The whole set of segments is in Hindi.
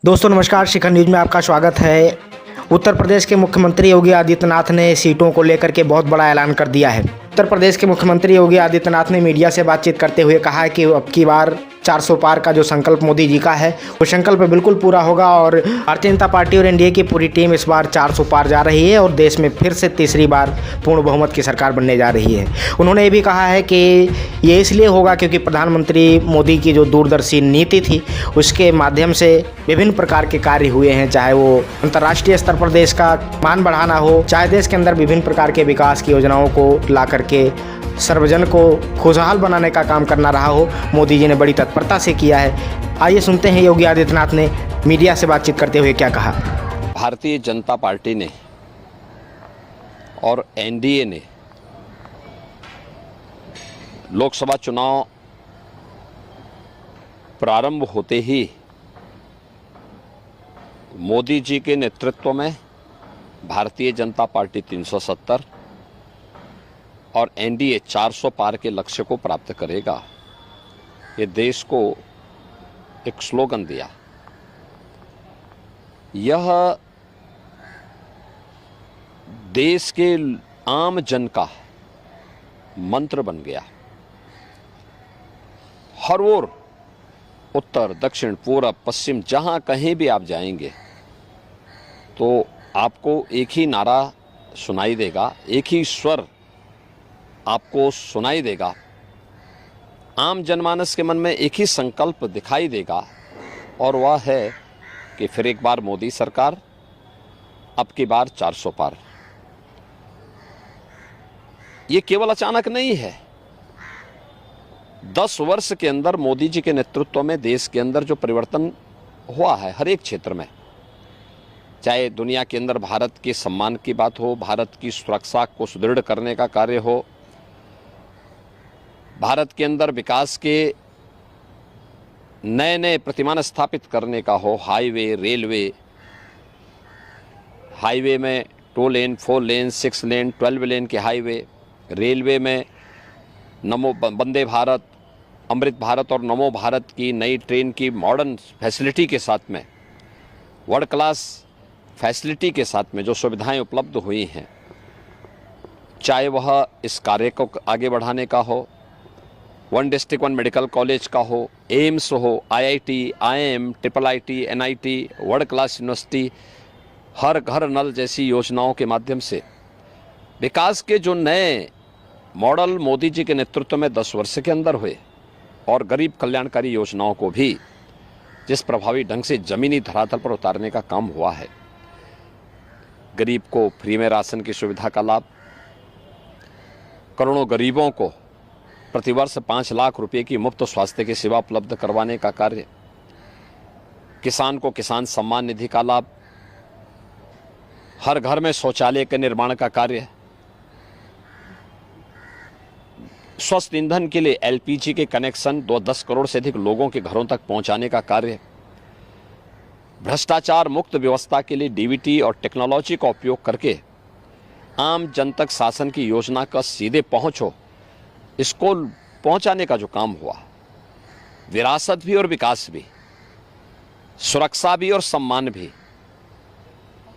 दोस्तों नमस्कार, शिखर न्यूज में आपका स्वागत है। उत्तर प्रदेश के मुख्यमंत्री योगी आदित्यनाथ ने सीटों को लेकर के बहुत बड़ा ऐलान कर दिया है। उत्तर प्रदेश के मुख्यमंत्री योगी आदित्यनाथ ने मीडिया से बातचीत करते हुए कहा है कि अब की बार 400 पार का जो संकल्प मोदी जी का है वो संकल्प बिल्कुल पूरा होगा और भारतीय जनता पार्टी और एनडीए की पूरी टीम इस बार 400 पार जा रही है और देश में फिर से तीसरी बार पूर्ण बहुमत की सरकार बनने जा रही है। उन्होंने ये भी कहा है कि ये इसलिए होगा क्योंकि प्रधानमंत्री मोदी की जो दूरदर्शी नीति थी उसके माध्यम से विभिन्न प्रकार के कार्य हुए हैं, चाहे वो अंतर्राष्ट्रीय स्तर पर देश का मान बढ़ाना हो, चाहे देश के अंदर विभिन्न प्रकार के विकास की योजनाओं को ला करके सर्वजन को खुशहाल बनाने का काम करना रहा हो, मोदी जी ने बड़ी तत्परता से किया है। आइए सुनते हैं योगी आदित्यनाथ ने मीडिया से बातचीत करते हुए क्या कहा। भारतीय जनता पार्टी ने और एनडीए ने लोकसभा चुनाव प्रारंभ होते ही मोदी जी के नेतृत्व में भारतीय जनता पार्टी 370 और एनडीए 400 पार के लक्ष्य को प्राप्त करेगा, ये देश को एक स्लोगन दिया। यह देश के आम जन का मंत्र बन गया। हर ओर उत्तर दक्षिण पूरब पश्चिम जहां कहीं भी आप जाएंगे तो आपको एक ही नारा सुनाई देगा, एक ही स्वर आपको सुनाई देगा। आम जनमानस के मन में एक ही संकल्प दिखाई देगा और वह है कि फिर एक बार मोदी सरकार, अब की बार 400 पार। ये केवल अचानक नहीं है। 10 वर्ष के अंदर मोदी जी के नेतृत्व में देश के अंदर जो परिवर्तन हुआ है हर एक क्षेत्र में, चाहे दुनिया के अंदर भारत के सम्मान की बात हो, भारत की सुरक्षा को सुदृढ़ करने का कार्य हो, भारत के अंदर विकास के नए नए प्रतिमान स्थापित करने का हो, हाईवे, रेलवे, हाईवे में 2 लेन, 4 लेन, 6 लेन, 12 लेन के हाईवे, रेलवे में नमो वंदे भारत, अमृत भारत और नमो भारत की नई ट्रेन की मॉडर्न फैसिलिटी के साथ में, वर्ल्ड क्लास फैसिलिटी के साथ में जो सुविधाएं उपलब्ध हुई हैं, चाहे वह इस कार्य को आगे बढ़ाने का हो, 1 डिस्ट्रिक्ट 1 मेडिकल कॉलेज का हो, एम्स हो, IIT, IIM, IIIT, NIT, world class university, हर घर नल जैसी योजनाओं के माध्यम से विकास के जो नए मॉडल मोदी जी के नेतृत्व में 10 वर्ष के अंदर हुए और गरीब कल्याणकारी योजनाओं को भी जिस प्रभावी ढंग से जमीनी धरातल पर उतारने का काम हुआ है, गरीब को फ्री में राशन की सुविधा का लाभ, करोड़ों गरीबों को प्रतिवर्ष 5 लाख रुपए की मुफ्त स्वास्थ्य की सेवा उपलब्ध करवाने का कार्य, किसान को किसान सम्मान निधि का लाभ, हर घर में शौचालय के निर्माण का कार्य, स्वस्थ ईंधन के लिए LPG के कनेक्शन 10 करोड़ से अधिक लोगों के घरों तक पहुंचाने का कार्य, भ्रष्टाचार मुक्त व्यवस्था के लिए DBT और टेक्नोलॉजी का उपयोग करके आम जन तक शासन की योजना का सीधे पहुंचो, इसको पहुंचाने का जो काम हुआ, विरासत भी और विकास भी, सुरक्षा भी और सम्मान भी,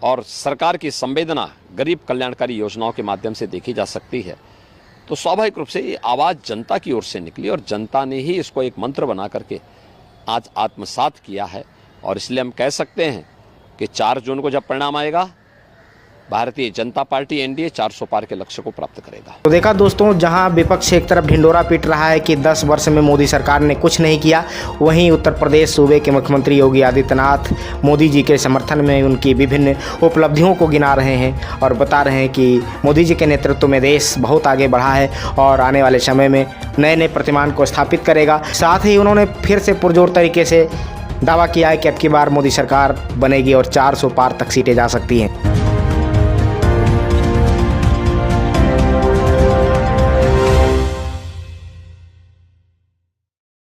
और सरकार की संवेदना गरीब कल्याणकारी योजनाओं के माध्यम से देखी जा सकती है, तो स्वाभाविक रूप से ये आवाज़ जनता की ओर से निकली और जनता ने ही इसको एक मंत्र बना करके आज आत्मसात किया है। और इसलिए हम कह सकते हैं कि 4 जून को जब परिणाम आएगा, भारतीय जनता पार्टी एनडीए 400 पार के लक्ष्य को प्राप्त करेगा। तो देखा दोस्तों, जहां विपक्ष एक तरफ ढिंडोरा पीट रहा है कि 10 वर्ष में मोदी सरकार ने कुछ नहीं किया, वहीं उत्तर प्रदेश सूबे के मुख्यमंत्री योगी आदित्यनाथ मोदी जी के समर्थन में उनकी विभिन्न उपलब्धियों को गिना रहे हैं और बता रहे हैं कि मोदी जी के नेतृत्व में देश बहुत आगे बढ़ा है और आने वाले समय में नए नए प्रतिमान को स्थापित करेगा। साथ ही उन्होंने फिर से पुरजोर तरीके से दावा किया है कि अब की बार मोदी सरकार बनेगी और 400 पार तक सीटें जा सकती हैं।